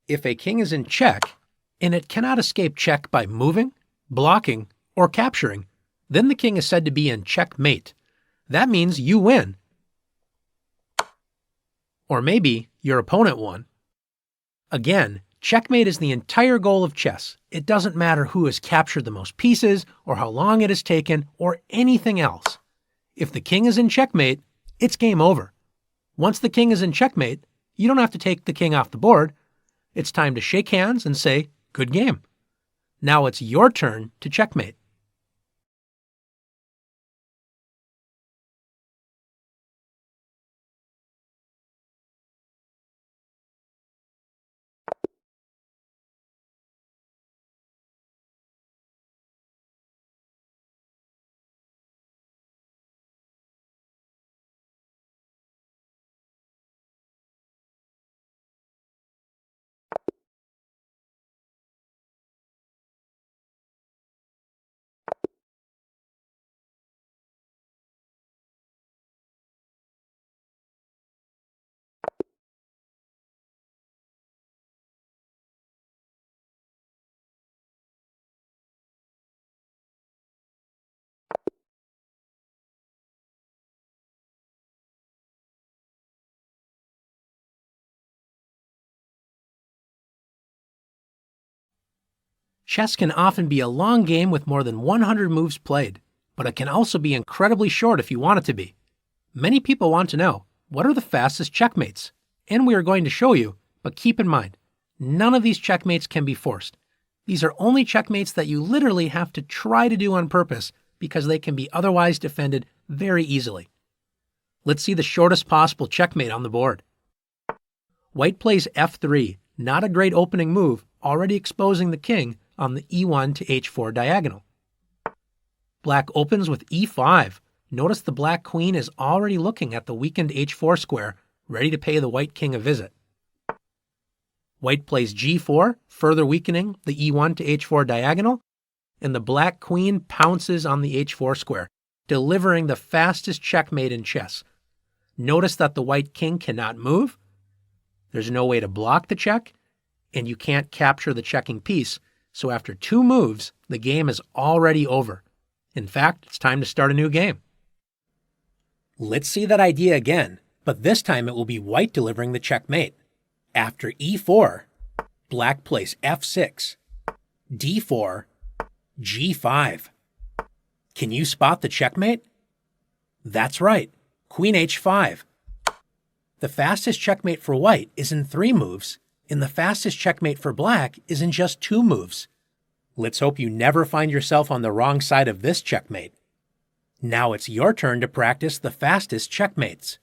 If a king is in check, and it cannot escape check by moving, blocking, or capturing, then the king is said to be in checkmate. That means you win. Or maybe your opponent won. Again, checkmate is the entire goal of chess. It doesn't matter who has captured the most pieces, or how long it has taken, or anything else. If the king is in checkmate, it's game over. Once the king is in checkmate, you don't have to take the king off the board. It's time to shake hands and say, good game. Now it's your turn to checkmate. Chess can often be a long game with more than 100 moves played, but it can also be incredibly short if you want it to be. Many people want to know, what are the fastest checkmates? And we are going to show you, but keep in mind, none of these checkmates can be forced. These are only checkmates that you literally have to try to do on purpose because they can be otherwise defended very easily. Let's see the shortest possible checkmate on the board. White plays f3, not a great opening move, already exposing the king on the e1 to h4 diagonal. Black opens with e5. Notice the black queen is already looking at the weakened h4 square, ready to pay the white king a visit. White plays g4, further weakening the e1 to h4 diagonal, and the black queen pounces on the h4 square, delivering the fastest checkmate in chess. Notice that the white king cannot move, there's no way to block the check, and you can't capture the checking piece, so after 2 moves, the game is already over. In fact, it's time to start a new game. Let's see that idea again, but this time it will be white delivering the checkmate. After e4, black plays f6, d4, g5. Can you spot the checkmate? That's right, queen h5. The fastest checkmate for white is in 3 moves, and the fastest checkmate for black is in just 2 moves. Let's hope you never find yourself on the wrong side of this checkmate. Now it's your turn to practice the fastest checkmates.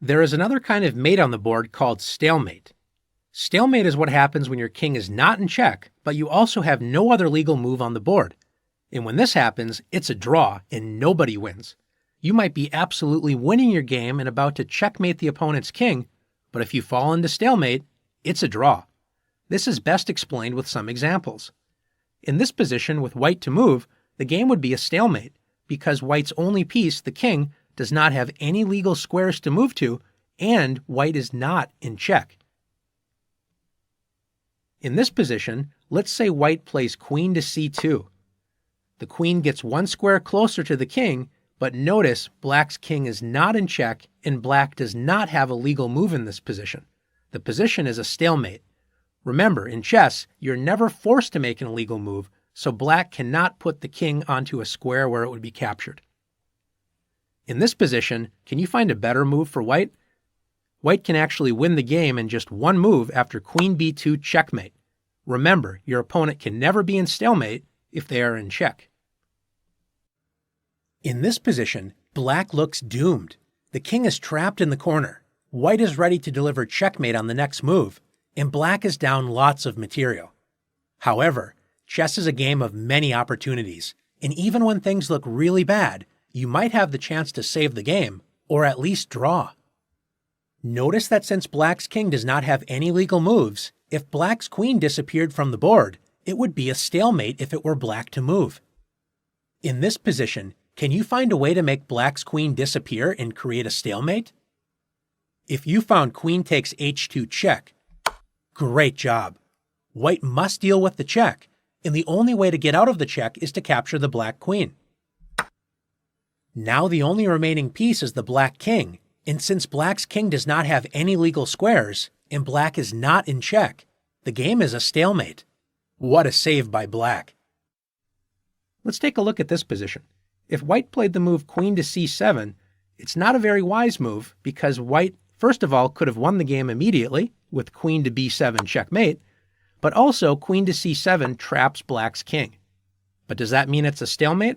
There is another kind of mate on the board called stalemate. Stalemate is what happens when your king is not in check, but you also have no other legal move on the board. And when this happens, it's a draw and nobody wins. You might be absolutely winning your game and about to checkmate the opponent's king, but if you fall into stalemate, it's a draw. This is best explained with some examples. In this position with white to move, the game would be a stalemate, because white's only piece, the king, does not have any legal squares to move to, and white is not in check. In this position, let's say white plays queen to c2. The queen gets one square closer to the king, but notice black's king is not in check and black does not have a legal move in this position. The position is a stalemate. Remember, in chess, you're never forced to make an illegal move, so black cannot put the king onto a square where it would be captured. In this position, can you find a better move for white? White can actually win the game in just one move after queen b2 checkmate. Remember, your opponent can never be in stalemate if they are in check. In this position, black looks doomed. The king is trapped in the corner. White is ready to deliver checkmate on the next move, and black is down lots of material. However, chess is a game of many opportunities, and even when things look really bad, you might have the chance to save the game, or at least draw. Notice that since black's king does not have any legal moves, if black's queen disappeared from the board, it would be a stalemate if it were black to move. In this position, can you find a way to make black's queen disappear and create a stalemate? If you found queen takes h2 check, great job. White must deal with the check, and the only way to get out of the check is to capture the black queen. Now the only remaining piece is the black king, and since black's king does not have any legal squares, and black is not in check, the game is a stalemate. What a save by black. Let's take a look at this position. If white played the move queen to c7, it's not a very wise move because white, first of all, could have won the game immediately with queen to b7 checkmate, but also queen to c7 traps black's king. But does that mean it's a stalemate?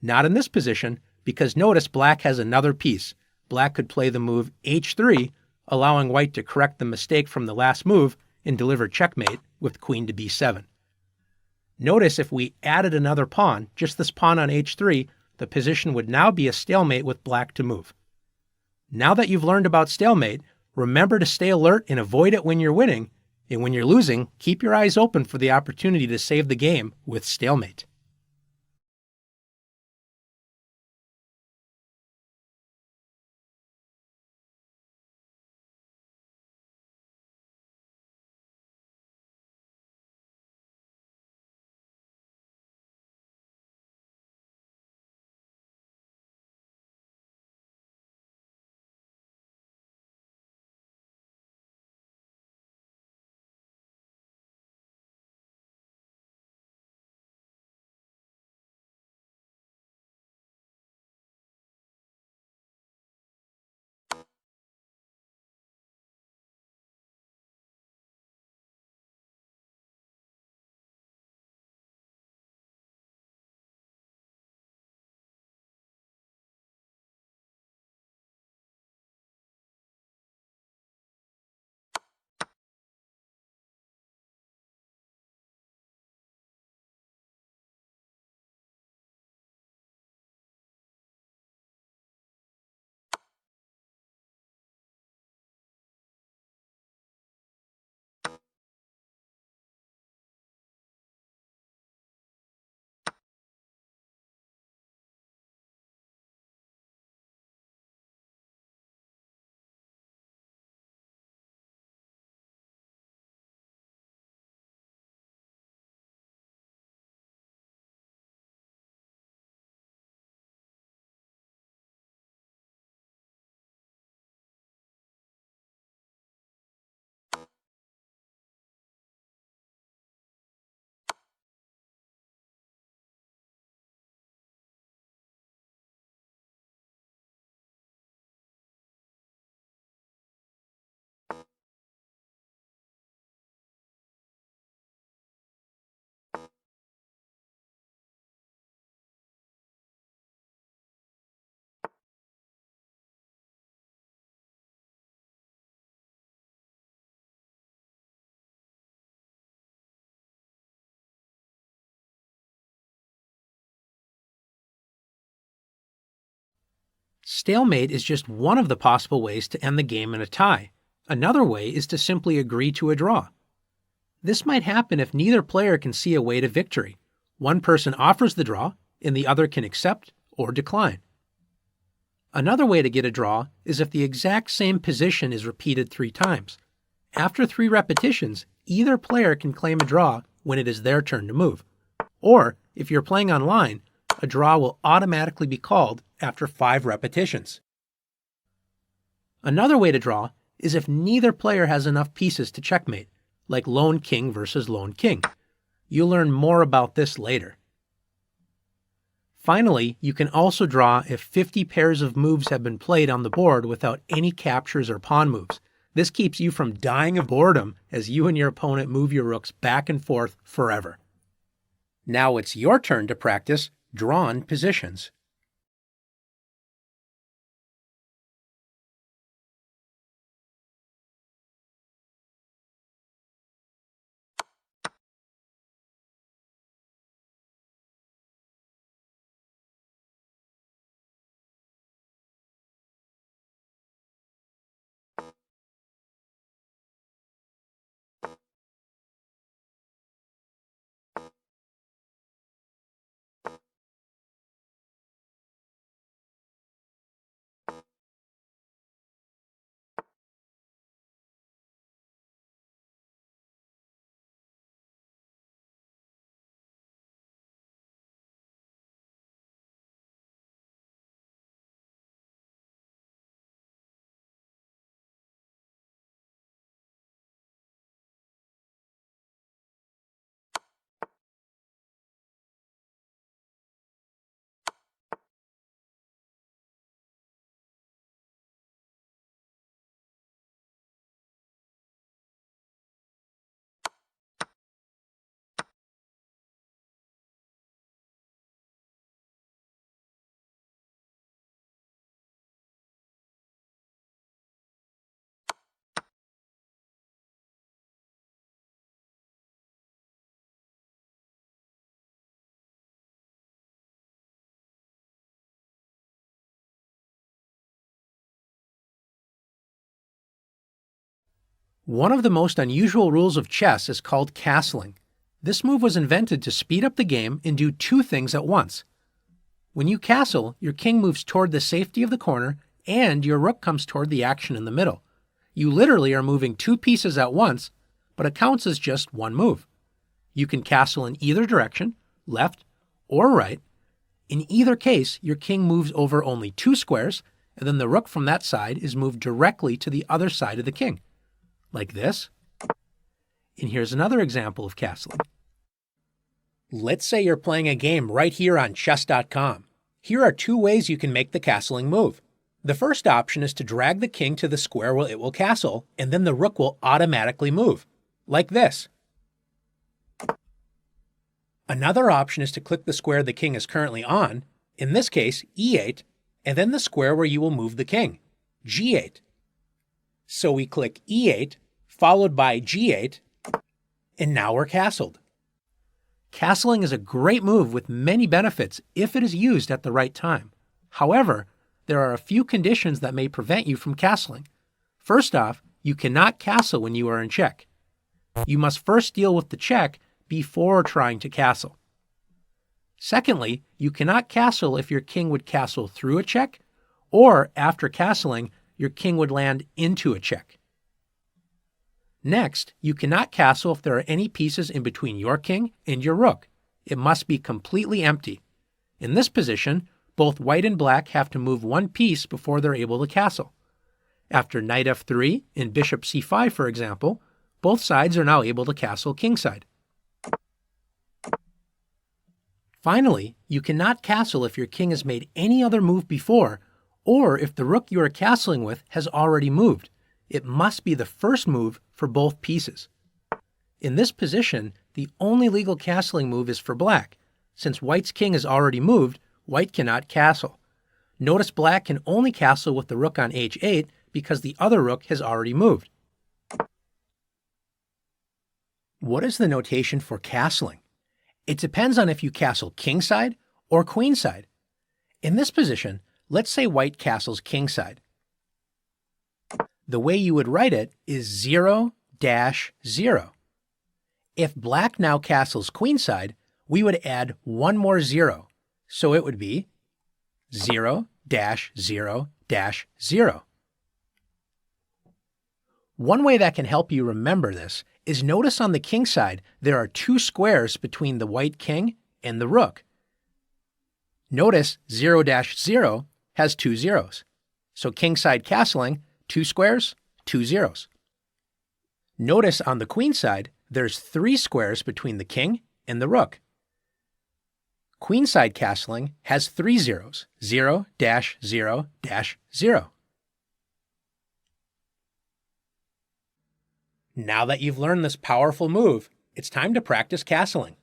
Not in this position, because notice black has another piece. Black could play the move h3, allowing white to correct the mistake from the last move and deliver checkmate with queen to b7. Notice if we added another pawn, just this pawn on h3, the position would now be a stalemate with black to move. Now that you've learned about stalemate, remember to stay alert and avoid it when you're winning, and when you're losing, keep your eyes open for the opportunity to save the game with stalemate. Stalemate is just one of the possible ways to end the game in a tie. Another way is to simply agree to a draw. This might happen if neither player can see a way to victory. One person offers the draw, and the other can accept or decline. Another way to get a draw is if the exact same position is repeated 3 times. After 3 repetitions, either player can claim a draw when it is their turn to move. Or, if you're playing online, a draw will automatically be called after 5 repetitions. Another way to draw is if neither player has enough pieces to checkmate, like lone king versus lone king. You'll learn more about this later. Finally, you can also draw if 50 pairs of moves have been played on the board without any captures or pawn moves. This keeps you from dying of boredom as you and your opponent move your rooks back and forth forever. Now it's your turn to practice drawn positions. One of the most unusual rules of chess is called castling. This move was invented to speed up the game and do 2 things at once. When you castle, your king moves toward the safety of the corner and your rook comes toward the action in the middle. You literally are moving 2 pieces at once, but it counts as just 1 move. You can castle in either direction, left or right. In either case, your king moves over only 2 squares, and then the rook from that side is moved directly to the other side of the king. Like this. And here's another example of castling. Let's say you're playing a game right here on chess.com. Here are 2 ways you can make the castling move. The first option is to drag the king to the square where it will castle, and then the rook will automatically move. Like this. Another option is to click the square the king is currently on, in this case e8, and then the square where you will move the king, g8. So we click e8, followed by g8, and now we're castled. Castling is a great move with many benefits if it is used at the right time. However, there are a few conditions that may prevent you from castling. First off, you cannot castle when you are in check. You must first deal with the check before trying to castle. Secondly, you cannot castle if your king would castle through a check, or after castling, your king would land into a check. Next, you cannot castle if there are any pieces in between your king and your rook. It must be completely empty. In this position, both white and black have to move 1 piece before they're able to castle. After knight f3 and bishop c5, for example, both sides are now able to castle kingside. Finally, you cannot castle if your king has made any other move before, or if the rook you are castling with has already moved. It must be the first move for both pieces. In this position, the only legal castling move is for black. Since white's king has already moved, white cannot castle. Notice black can only castle with the rook on h8 because the other rook has already moved. What is the notation for castling? It depends on if you castle kingside or queenside. In this position, Let's say white castles kingside. The way you would write it is 0-0. If black now castles queenside, we would add one more 0, so it would be 0-0-0. One way that can help you remember this is notice on the king side there are two squares between the white king and the rook. Notice 0-0 has two zeros. So kingside castling, two squares, two zeros. Notice on the queen side there's three squares between the king and the rook. Queenside castling has three zeros, 0-0-0. Now that you've learned this powerful move, it's time to practice castling.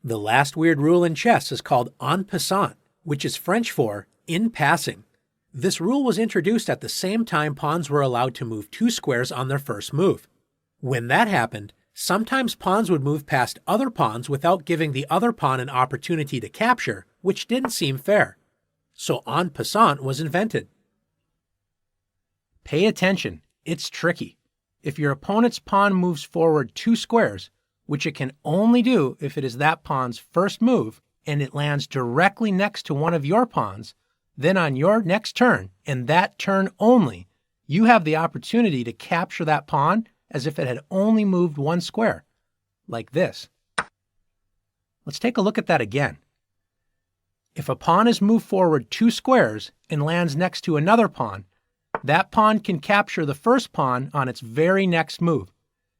The last weird rule in chess is called en passant, which is French for in passing. This rule was introduced at the same time pawns were allowed to move two squares on their first move. When that happened, sometimes pawns would move past other pawns without giving the other pawn an opportunity to capture, which didn't seem fair. So en passant was invented. Pay attention, it's tricky. If your opponent's pawn moves forward two squares, which it can only do if it is that pawn's first move, and it lands directly next to one of your pawns, then on your next turn, and that turn only, you have the opportunity to capture that pawn as if it had only moved one square, like this. Let's take a look at that again. If a pawn is moved forward two squares and lands next to another pawn, that pawn can capture the first pawn on its very next move.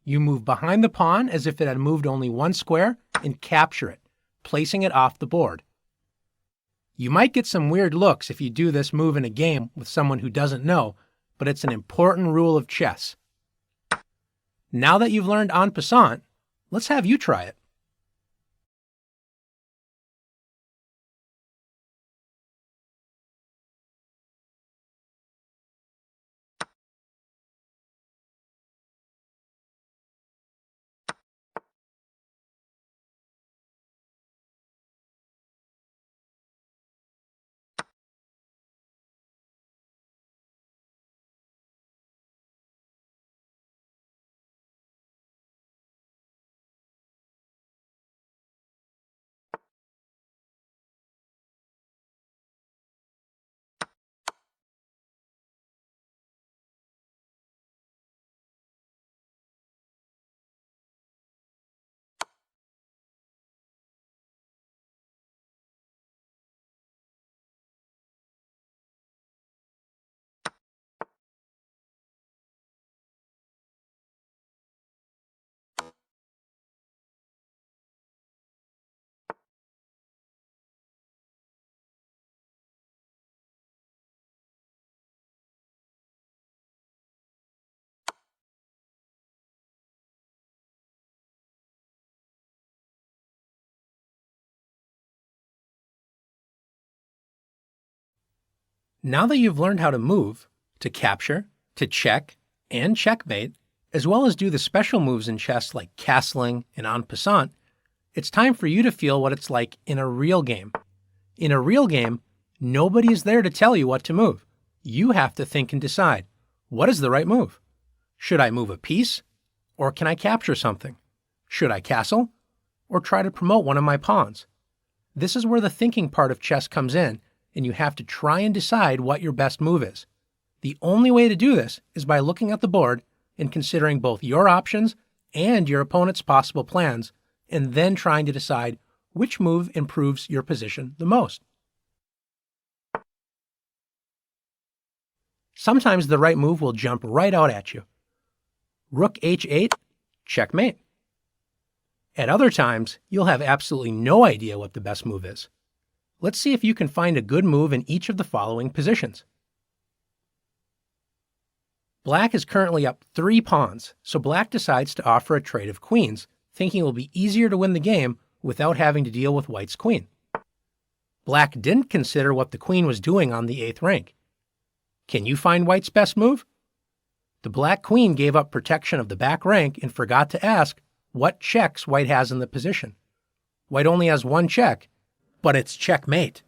You move behind the pawn as if it had moved only one square and capture it, placing it off the board. You might get some weird looks if you do this move in a game with someone who doesn't know, but it's an important rule of chess. Now that you've learned en passant, let's have you try it. Now that you've learned how to move, to capture, to check, and checkmate, as well as do the special moves in chess like castling and en passant, it's time for you to feel what it's like in a real game. In a real game, nobody is there to tell you what to move. You have to think and decide, what is the right move? Should I move a piece? Or can I capture something? Should I castle? Or try to promote one of my pawns? This is where the thinking part of chess comes in, and you have to try and decide what your best move is. The only way to do this is by looking at the board and considering both your options and your opponent's possible plans, and then trying to decide which move improves your position the most. Sometimes the right move will jump right out at you. Rook h8, checkmate. At other times, you'll have absolutely no idea what the best move is. Let's see if you can find a good move in each of the following positions. Black is currently up 3 pawns, so Black decides to offer a trade of queens, thinking it will be easier to win the game without having to deal with White's queen. Black didn't consider what the queen was doing on the 8th rank. Can you find White's best move? The Black queen gave up protection of the back rank and forgot to ask what checks White has in the position. White only has 1 check, but it's checkmate.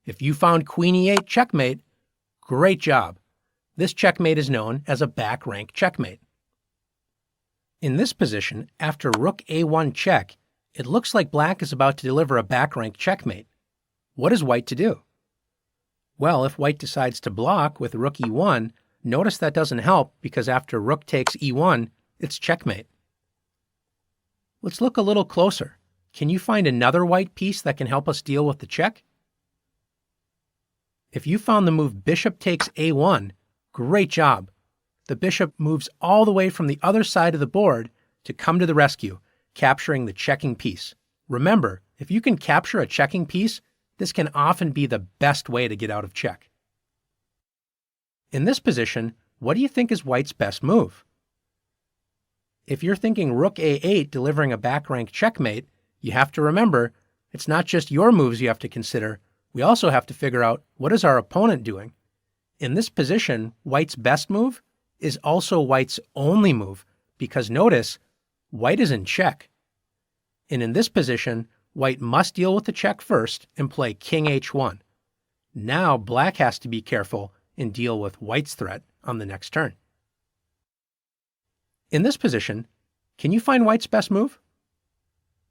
If you found Queen e8 checkmate, great job. This checkmate is known as a back rank checkmate. In this position, after Rook a1 check, it looks like Black is about to deliver a back rank checkmate. What is White to do? Well, if White decides to block with Rook e1, notice that doesn't help because after Rook takes e1, it's checkmate. Let's look a little closer. Can you find another White piece that can help us deal with the check? If you found the move Bishop takes a1, great job. The bishop moves all the way from the other side of the board to come to the rescue, capturing the checking piece. Remember, if you can capture a checking piece, this can often be the best way to get out of check. In this position, what do you think is White's best move? If you're thinking Rook a8 delivering a back rank checkmate, you have to remember, it's not just your moves you have to consider, we also have to figure out what is our opponent doing. In this position, White's best move is also White's only move, because notice, White is in check. And in this position, White must deal with the check first and play King h1. Now Black has to be careful and deal with White's threat on the next turn. In this position, can you find White's best move?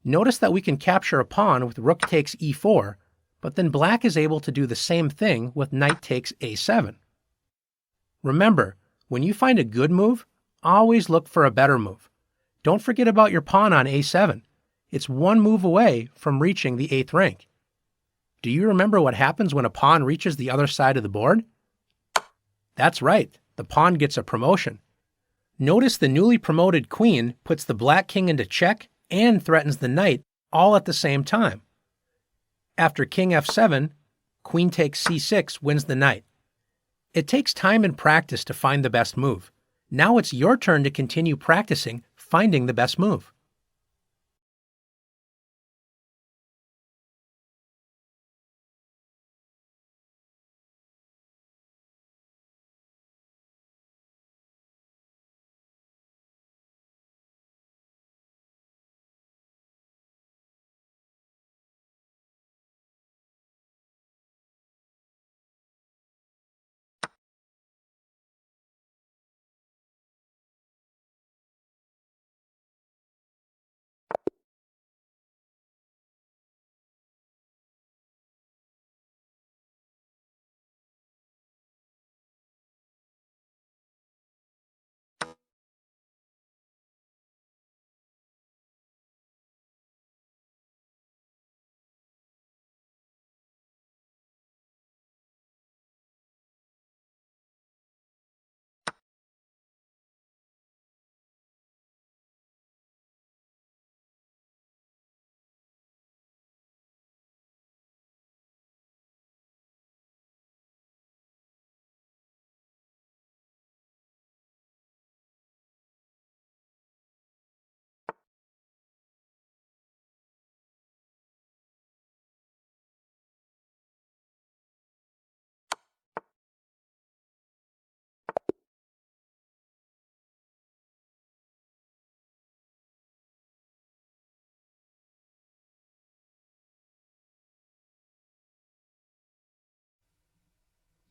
Notice that we can capture a pawn with Rook takes e4, but then Black is able to do the same thing with Knight takes a7. Remember, when you find a good move, always look for a better move. Don't forget about your pawn on a7. It's 1 move away from reaching the 8th rank. Do you remember what happens when a pawn reaches the other side of the board? That's right, the pawn gets a promotion. Notice the newly promoted queen puts the Black king into check and threatens the knight all at the same time. After King f7, Queen takes c6 wins the knight. It takes time and practice to find the best move. Now it's your turn to continue practicing finding the best move.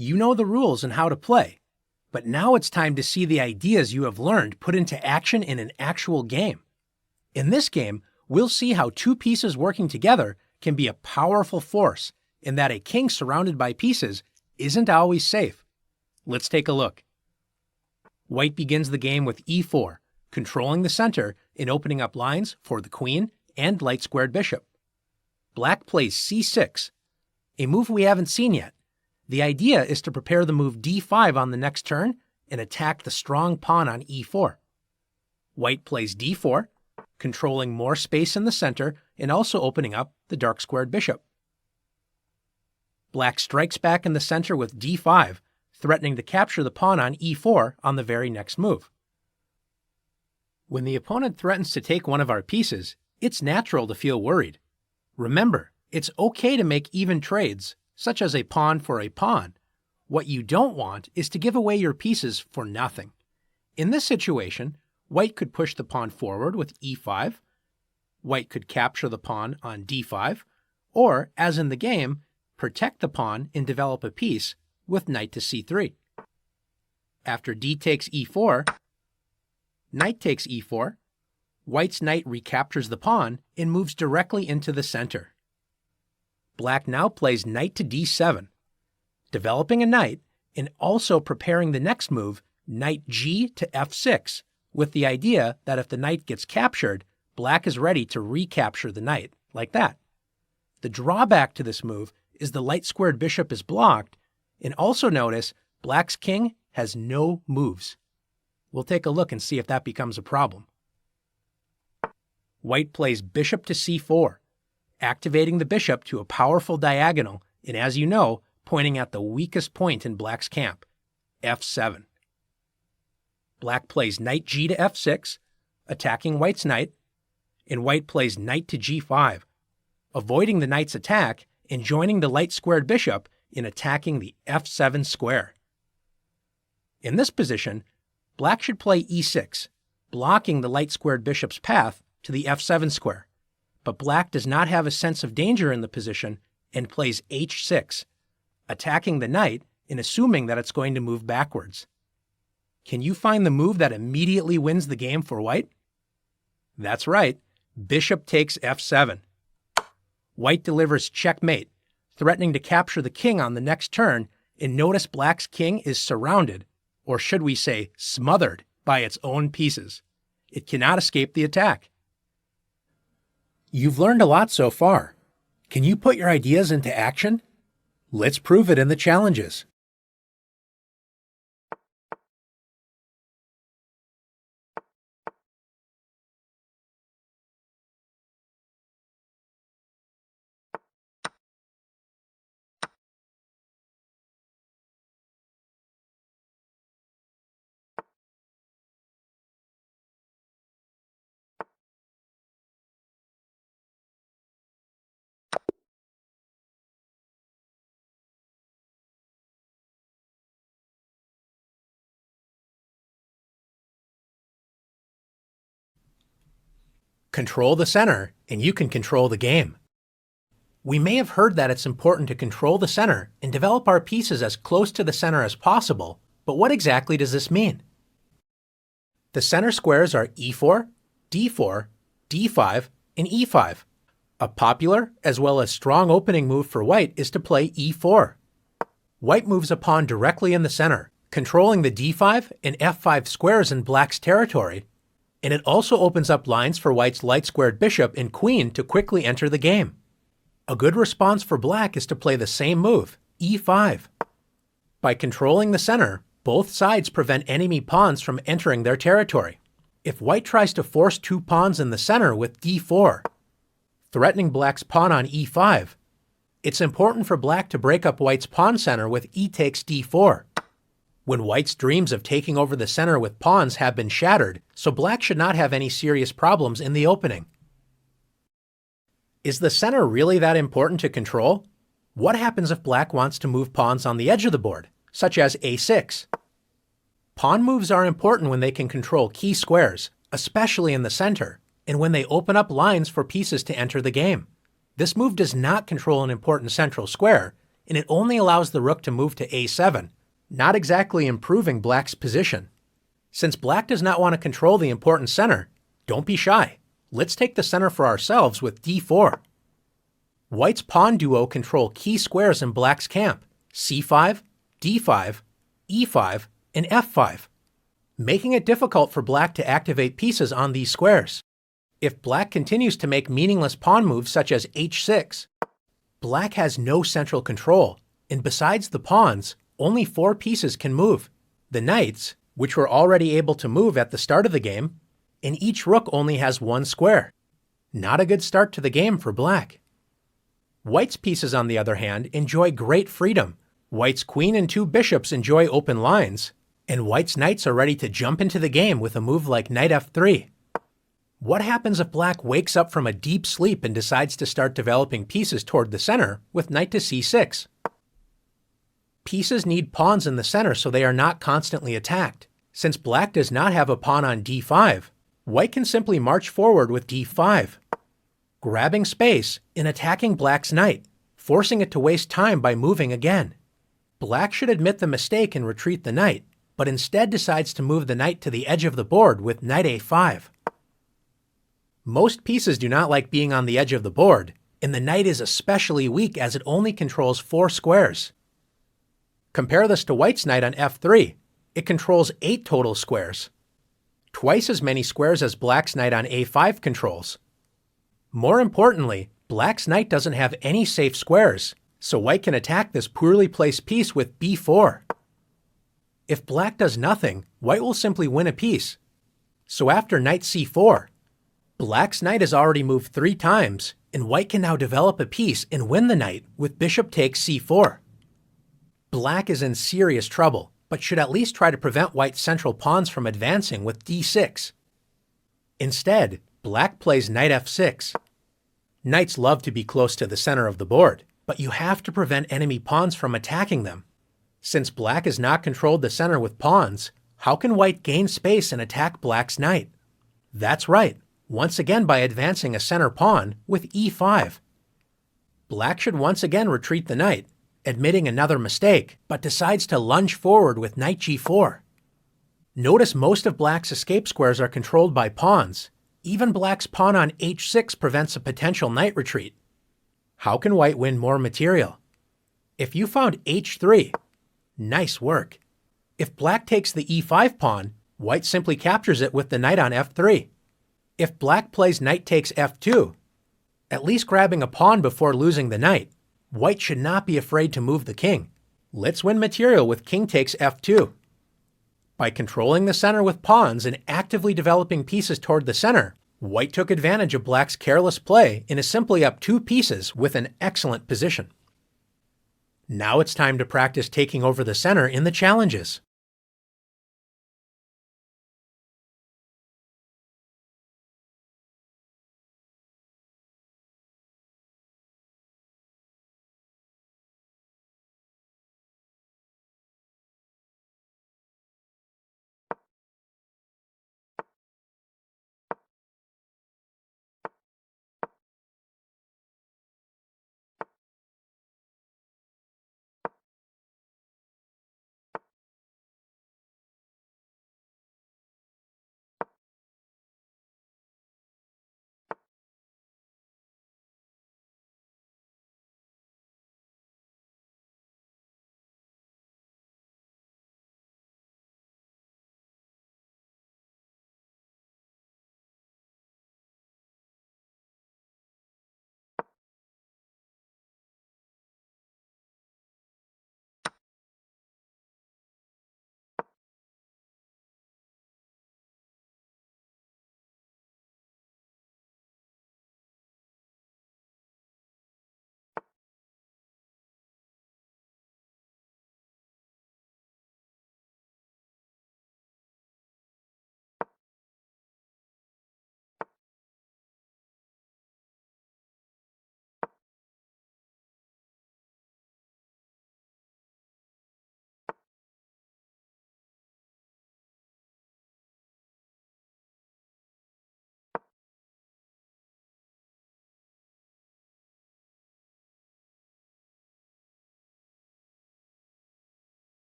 You know the rules and how to play. But now it's time to see the ideas you have learned put into action in an actual game. In this game, we'll see how two pieces working together can be a powerful force, and that a king surrounded by pieces isn't always safe. Let's take a look. White begins the game with e4, controlling the center and opening up lines for the queen and light-squared bishop. Black plays c6, a move we haven't seen yet. The idea is to prepare the move d5 on the next turn and attack the strong pawn on e4. White plays d4, controlling more space in the center and also opening up the dark-squared bishop. Black strikes back in the center with d5, threatening to capture the pawn on e4 on the very next move. When the opponent threatens to take one of our pieces, it's natural to feel worried. Remember, it's okay to make even trades, such as a pawn for a pawn. What you don't want is to give away your pieces for nothing. In this situation, White could push the pawn forward with e5, White could capture the pawn on d5, or, as in the game, protect the pawn and develop a piece with knight to c3. After d takes e4, knight takes e4, White's knight recaptures the pawn and moves directly into the center. Black now plays knight to d7, developing a knight and also preparing the next move, knight g to f6, with the idea that if the knight gets captured, Black is ready to recapture the knight, like that. The drawback to this move is the light-squared bishop is blocked, and also notice Black's king has no moves. We'll take a look and see if that becomes a problem. White plays bishop to c4, activating the bishop to a powerful diagonal, and as you know, pointing at the weakest point in Black's camp, f7. Black plays knight g to f6, attacking White's knight, and White plays knight to g5, avoiding the knight's attack and joining the light-squared bishop in attacking the f7 square. In this position, Black should play e6, blocking the light-squared bishop's path to the f7 square, but Black does not have a sense of danger in the position and plays h6, attacking the knight and assuming that it's going to move backwards. Can you find the move that immediately wins the game for White? That's right, bishop takes f7. White delivers checkmate, threatening to capture the king on the next turn, and notice Black's king is surrounded, or should we say smothered, by its own pieces. It cannot escape the attack. You've learned a lot so far. Can you put your ideas into action? Let's prove it in the challenges. Control the center, and you can control the game. We may have heard that it's important to control the center and develop our pieces as close to the center as possible, but what exactly does this mean? The center squares are e4, d4, d5, and e5. A popular as well as strong opening move for White is to play e4. White moves a pawn directly in the center, controlling the d5 and f5 squares in Black's territory, and it also opens up lines for White's light-squared bishop and queen to quickly enter the game. A good response for Black is to play the same move, e5. By controlling the center, both sides prevent enemy pawns from entering their territory. If White tries to force two pawns in the center with d4, threatening Black's pawn on e5, it's important for Black to break up White's pawn center with e takes d4. When White's dreams of taking over the center with pawns have been shattered, so Black should not have any serious problems in the opening. Is the center really that important to control? What happens if Black wants to move pawns on the edge of the board, such as a6? Pawn moves are important when they can control key squares, especially in the center, and when they open up lines for pieces to enter the game. This move does not control an important central square, and it only allows the rook to move to a7, not exactly improving black's position. Since black does not want to control the important center, don't be shy. Let's take the center for ourselves with d4. White's pawn duo control key squares in black's camp, c5, d5, e5, and f5, making it difficult for black to activate pieces on these squares. If black continues to make meaningless pawn moves such as h6, black has no central control, and besides the pawns, only 4 pieces can move. The knights, which were already able to move at the start of the game, and each rook only has 1 square. Not a good start to the game for black. White's pieces, on the other hand, enjoy great freedom. White's queen and 2 bishops enjoy open lines, and white's knights are ready to jump into the game with a move like knight f3. What happens if black wakes up from a deep sleep and decides to start developing pieces toward the center with knight to c6? Pieces need pawns in the center so they are not constantly attacked. Since black does not have a pawn on d5, white can simply march forward with d5, grabbing space and attacking black's knight, forcing it to waste time by moving again. Black should admit the mistake and retreat the knight, but instead decides to move the knight to the edge of the board with knight a5. Most pieces do not like being on the edge of the board, and the knight is especially weak as it only controls 4 squares. Compare this to white's knight on f3. It controls 8 total squares, twice as many squares as black's knight on a5 controls. More importantly, black's knight doesn't have any safe squares, so white can attack this poorly placed piece with b4. If black does nothing, white will simply win a piece. So after knight c4, black's knight has already moved 3 times, and white can now develop a piece and win the knight with bishop takes c4. Black is in serious trouble, but should at least try to prevent white's central pawns from advancing with d6. Instead, black plays knight f6. Knights love to be close to the center of the board, but you have to prevent enemy pawns from attacking them. Since black has not controlled the center with pawns, how can white gain space and attack black's knight? That's right, once again by advancing a center pawn with e5. Black should once again retreat the knight, admitting another mistake, but decides to lunge forward with knight g4. Notice most of black's escape squares are controlled by pawns. Even black's pawn on h6 prevents a potential knight retreat. How can white win more material? If you found h3, nice work. If black takes the e5 pawn, white simply captures it with the knight on f3. If black plays knight takes f2, at least grabbing a pawn before losing the knight, white should not be afraid to move the king. Let's win material with king takes f2. By controlling the center with pawns and actively developing pieces toward the center, white took advantage of black's careless play and is simply up 2 pieces with an excellent position. Now it's time to practice taking over the center in the challenges.